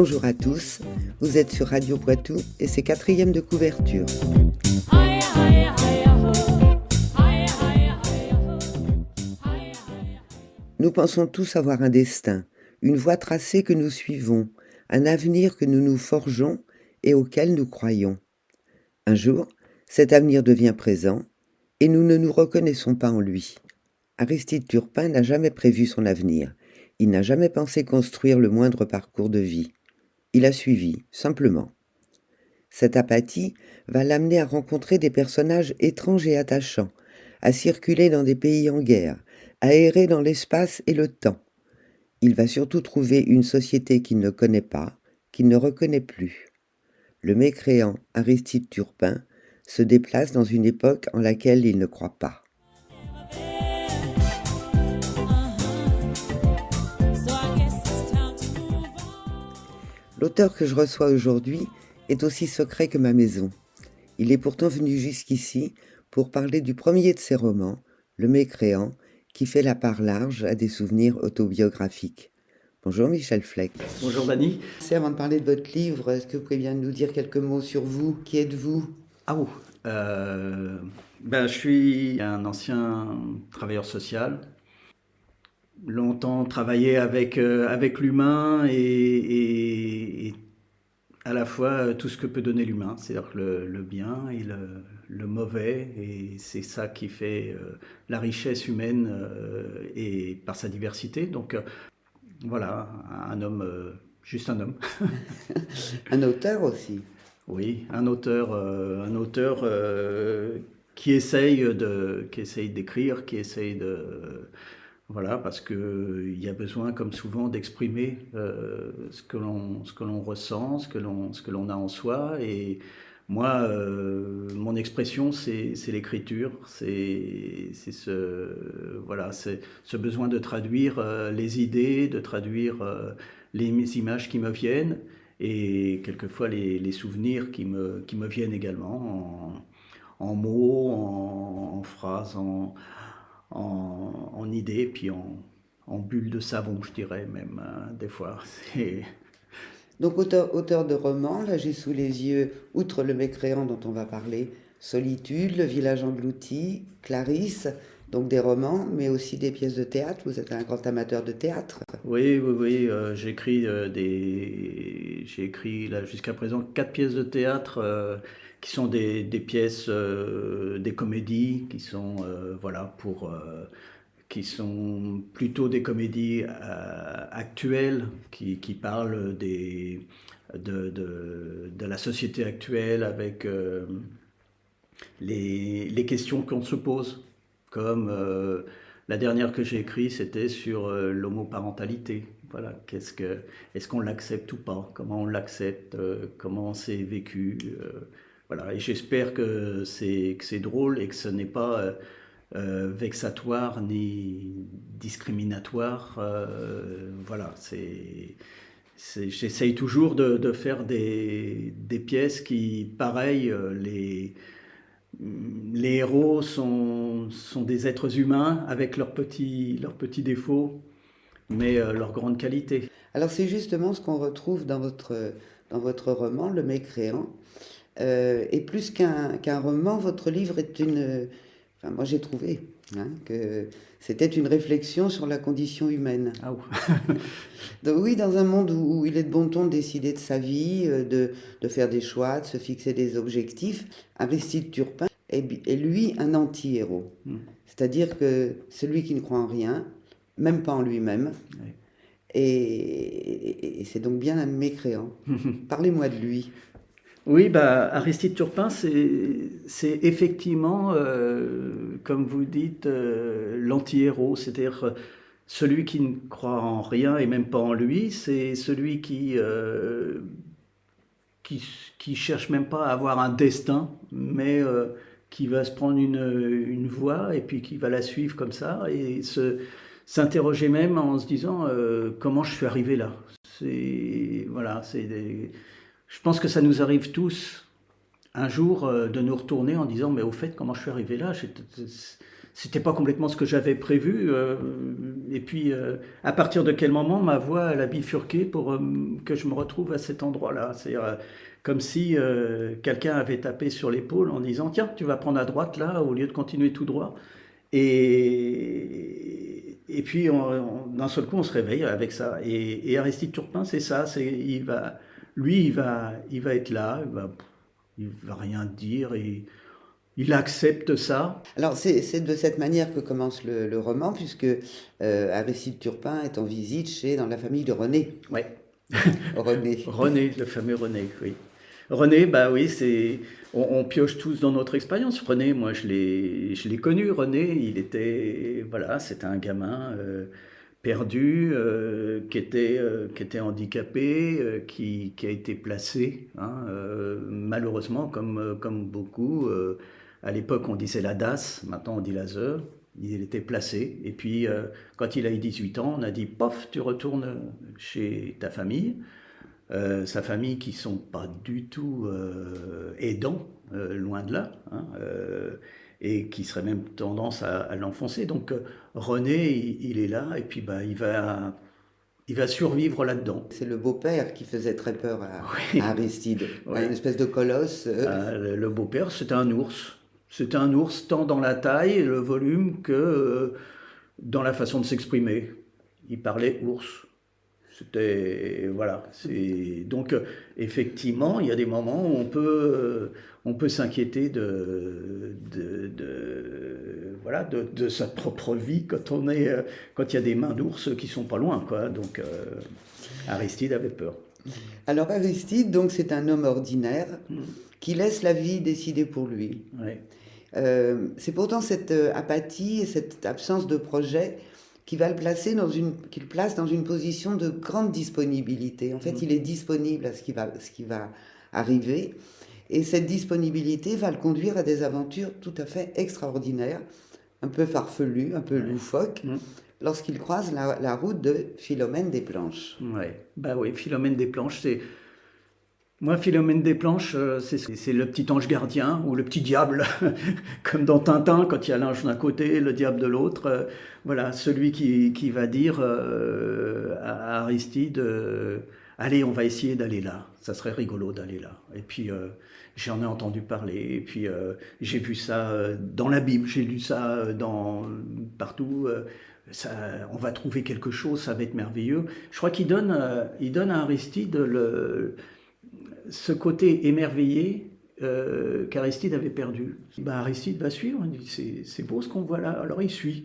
Bonjour à tous, vous êtes sur Radio Poitou et c'est 4e de couverture. Nous pensons tous avoir un destin, une voie tracée que nous suivons, un avenir que nous nous forgeons et auquel nous croyons. Un jour, cet avenir devient présent et nous ne nous reconnaissons pas en lui. Aristide Turpin n'a jamais prévu son avenir. Il n'a jamais pensé construire le moindre parcours de vie. Il a suivi, simplement. Cette apathie va l'amener à rencontrer des personnages étranges et attachants, à circuler dans des pays en guerre, à errer dans l'espace et le temps. Il va surtout trouver une société qu'il ne connaît pas, qu'il ne reconnaît plus. Le mécréant Aristide Turpin se déplace dans une époque en laquelle il ne croit pas. L'auteur que je reçois aujourd'hui est aussi secret que ma maison. Il est pourtant venu jusqu'ici pour parler du premier de ses romans, Le Mécréant, qui fait la part large à des souvenirs autobiographiques. Bonjour Michel Fleck. Bonjour Dany. Avant de parler de votre livre, est-ce que vous pouvez bien nous dire quelques mots sur vous? Qui êtes-vous? Je suis un ancien travailleur social. Longtemps travaillé avec l'humain et à la fois tout ce que peut donner l'humain, c'est-à-dire le bien et le mauvais, et c'est ça qui fait la richesse humaine et par sa diversité. Donc voilà, un homme, juste un homme. Un auteur aussi. Oui, un auteur qui essaye d'écrire, qui essaye de... Voilà, parce qu'il y a besoin, comme souvent, d'exprimer ce que l'on ressent, ce que l'on a en soi. Et moi, mon expression, c'est l'écriture, c'est ce besoin de traduire les idées, de traduire les images qui me viennent, et quelquefois les souvenirs qui me viennent également, en mots, en phrases, en idées, puis en bulles de savon, je dirais même, des fois. Donc auteur de romans, là j'ai sous les yeux, outre Le Mécréant dont on va parler, Solitude, Le Village englouti, Clarisse, donc des romans, mais aussi des pièces de théâtre. Vous êtes un grand amateur de théâtre. Oui, j'écris j'ai écrit là jusqu'à présent 4 pièces de théâtre qui sont des pièces, des comédies qui sont qui sont plutôt des comédies actuelles qui parlent de la société actuelle avec les questions qu'on se pose, comme la dernière que j'ai écrite, c'était sur l'homoparentalité. Voilà, est-ce qu'on l'accepte ou pas? Comment on l'accepte? Comment c'est vécu? Voilà, et j'espère que c'est drôle et que ce n'est pas vexatoire ni discriminatoire. Voilà, j'essaye toujours de faire des pièces qui, pareil, les héros sont des êtres humains avec leurs petits défauts, mais leurs grandes qualités. Alors c'est justement ce qu'on retrouve dans votre roman, Le Mécréant. Et plus qu'un roman, votre livre est enfin, moi j'ai trouvé que c'était une réflexion sur la condition humaine. Ah Donc, oui, dans un monde où il est de bon ton de décider de sa vie, de faire des choix, de se fixer des objectifs, Aristide Turpin est lui un anti-héros. C'est-à-dire que celui qui ne croit en rien, même pas en lui-même, oui. et c'est donc bien un mécréant. Parlez-moi de lui. Oui, Aristide Turpin, c'est effectivement, comme vous dites, l'anti-héros, c'est-à-dire celui qui ne croit en rien et même pas en lui, c'est celui qui cherche même pas à avoir un destin, mais qui va se prendre une voie et puis qui va la suivre comme ça et s'interroger même en se disant comment je suis arrivé là. Je pense que ça nous arrive tous un jour de nous retourner en disant mais au fait comment je suis arrivé là, c'était pas complètement ce que j'avais prévu. Et puis, à partir de quel moment ma voie elle a bifurqué pour que je me retrouve à cet endroit-là. C'est comme si quelqu'un avait tapé sur l'épaule en disant tiens, tu vas prendre à droite là au lieu de continuer tout droit. Et puis, d'un seul coup, on se réveille avec ça. Et Aristide Turpin, c'est ça. Lui, il va être là. Il va rien dire. Et il accepte ça. Alors c'est de cette manière que commence le roman, puisque Aristide Turpin est en visite dans la famille de René. Ouais. René. René, le fameux René, oui. René, bah oui, on pioche tous dans notre expérience. René, moi, je l'ai connu. René, voilà, c'était un gamin perdu, qui était handicapé, qui a été placé, hein, malheureusement, comme beaucoup. À l'époque, on disait la DAS, maintenant on dit l'ASE. Il était placé. Et puis, quand il a eu 18 ans, on a dit, pof, tu retournes chez ta famille. Sa famille qui sont pas du tout aidants, loin de là, hein, et qui serait même tendance à l'enfoncer. Donc René, il est là, et puis bah, il va survivre là-dedans. C'est le beau-père qui faisait très peur Oui, à Aristide, oui. une espèce de colosse. Le beau-père, c'était un ours. C'était un ours tant dans la taille et le volume que dans la façon de s'exprimer. Il parlait ours. C'était voilà. Donc effectivement, il y a des moments où on peut s'inquiéter voilà de sa propre vie quand il y a des mains d'ours qui sont pas loin quoi. Donc Aristide avait peur. Alors Aristide, donc c'est un homme ordinaire Mm. qui laisse la vie décider pour lui. Ouais. C'est pourtant cette apathie et cette absence de projet qui le place dans une position de grande disponibilité. En fait, Mm. il est disponible à ce qui va arriver, et cette disponibilité va le conduire à des aventures tout à fait extraordinaires, un peu farfelues, un peu Ouais. loufoques, Mm. lorsqu'il croise la route de Philomène des Planches. Ouais. Bah oui, Philomène des Planches, moi, Philomène des Planches, c'est le petit ange gardien ou le petit diable, comme dans Tintin, quand il y a l'ange d'un côté et le diable de l'autre. Voilà, celui qui va dire à Aristide, allez, on va essayer d'aller là. Ça serait rigolo d'aller là. Et puis, j'en ai entendu parler. Et puis, j'ai vu ça dans la Bible, j'ai lu ça partout. Ça, on va trouver quelque chose, ça va être merveilleux. Je crois il donne à Aristide ce côté émerveillé qu'Aristide avait perdu. Ben, Aristide va suivre, il dit c'est beau ce qu'on voit là, alors il suit.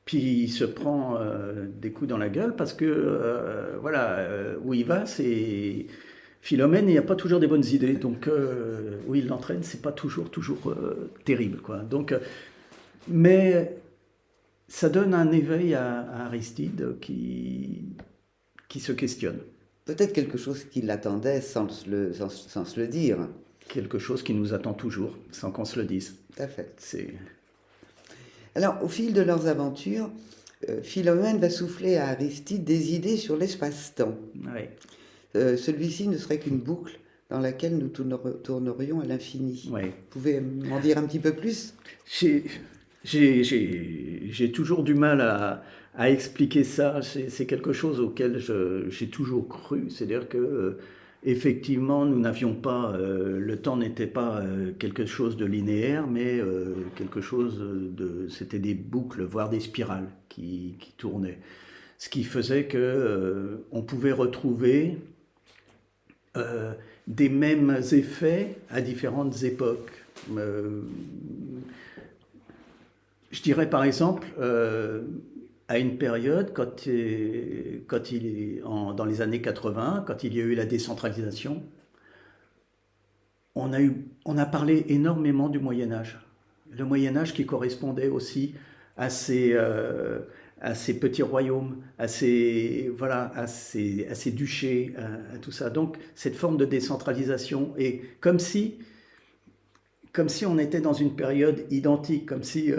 Puis il se prend des coups dans la gueule parce que voilà, où il va, c'est Philomène, il n'y a pas toujours des bonnes idées. Donc où il l'entraîne, c'est pas toujours terrible. Quoi. Donc, mais ça donne un éveil à Aristide qui se questionne. Peut-être quelque chose qui l'attendait sans se le dire. Quelque chose qui nous attend toujours, sans qu'on se le dise. Tout à fait. C'est Alors, au fil de leurs aventures, Philomène va souffler à Aristide des idées sur l'espace-temps. ouais. Celui-ci ne serait qu'une boucle dans laquelle nous tournerions à l'infini. Ouais. Vous pouvez m'en dire un petit peu plus? J'ai j'ai toujours du mal à expliquer ça. C'est quelque chose auquel j'ai toujours cru. C'est-à-dire que effectivement, nous n'avions pas, le temps n'était pas quelque chose de linéaire, mais quelque chose c'était des boucles, voire des spirales qui tournaient. Ce qui faisait que on pouvait retrouver euh, des mêmes effets à différentes époques. Euh, je dirais par exemple, à une période, dans les années 80, quand il y a eu la décentralisation, on a parlé énormément du Moyen Âge. Le Moyen Âge qui correspondait aussi à à ces petits royaumes, voilà, à ces duchés, à tout ça. Donc cette forme de décentralisation, et comme si on était dans une période identique, comme si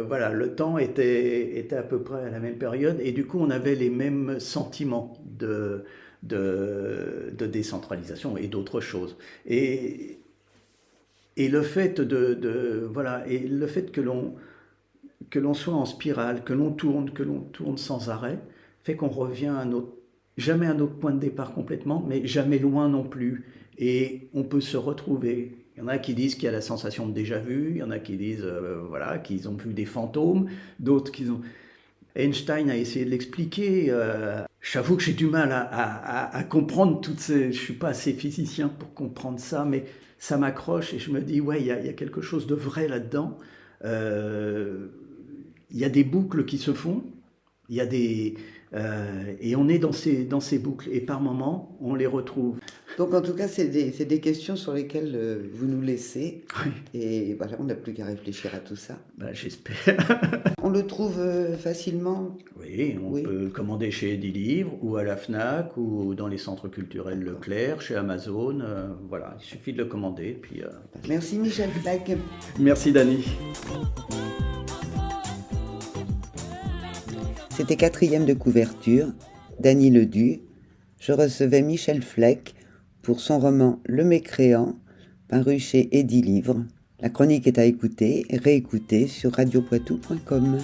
voilà, le temps était à peu près à la même période, et du coup on avait les mêmes sentiments de décentralisation et d'autres choses. Et le fait voilà, et le fait que l'on soit en spirale, que l'on tourne sans arrêt, fait qu'on revient à jamais à notre point de départ complètement, mais jamais loin non plus. Et on peut se retrouver. Il y en a qui disent qu'il y a la sensation de déjà-vu, il y en a qui disent voilà, qu'ils ont vu des fantômes, d'autres qui ont... Einstein a essayé de l'expliquer. J'avoue que j'ai du mal à comprendre toutes ces... Je ne suis pas assez physicien pour comprendre ça, mais ça m'accroche et je me dis, ouais, il y a quelque chose de vrai là-dedans. Il y a des boucles qui se font, il y a et on est dans ces boucles, et par moments, on les retrouve. Donc en tout cas, c'est des questions sur lesquelles vous nous laissez. Oui. Et voilà, on n'a plus qu'à réfléchir à tout ça. Ben, j'espère. On le trouve facilement? Oui, on Oui. peut le commander chez Eddie Livre, ou à la FNAC, ou dans les centres culturels Leclerc, chez Amazon. Voilà, il suffit de le commander. Puis, Merci Michel Fleck. Merci Dany. C'était 4e de couverture, Dany Ledu. Je recevais Michel Fleck pour son roman Le Mécréant, paru chez Eddie Livre. La chronique est à écouter et réécouter sur radiopoitou.com.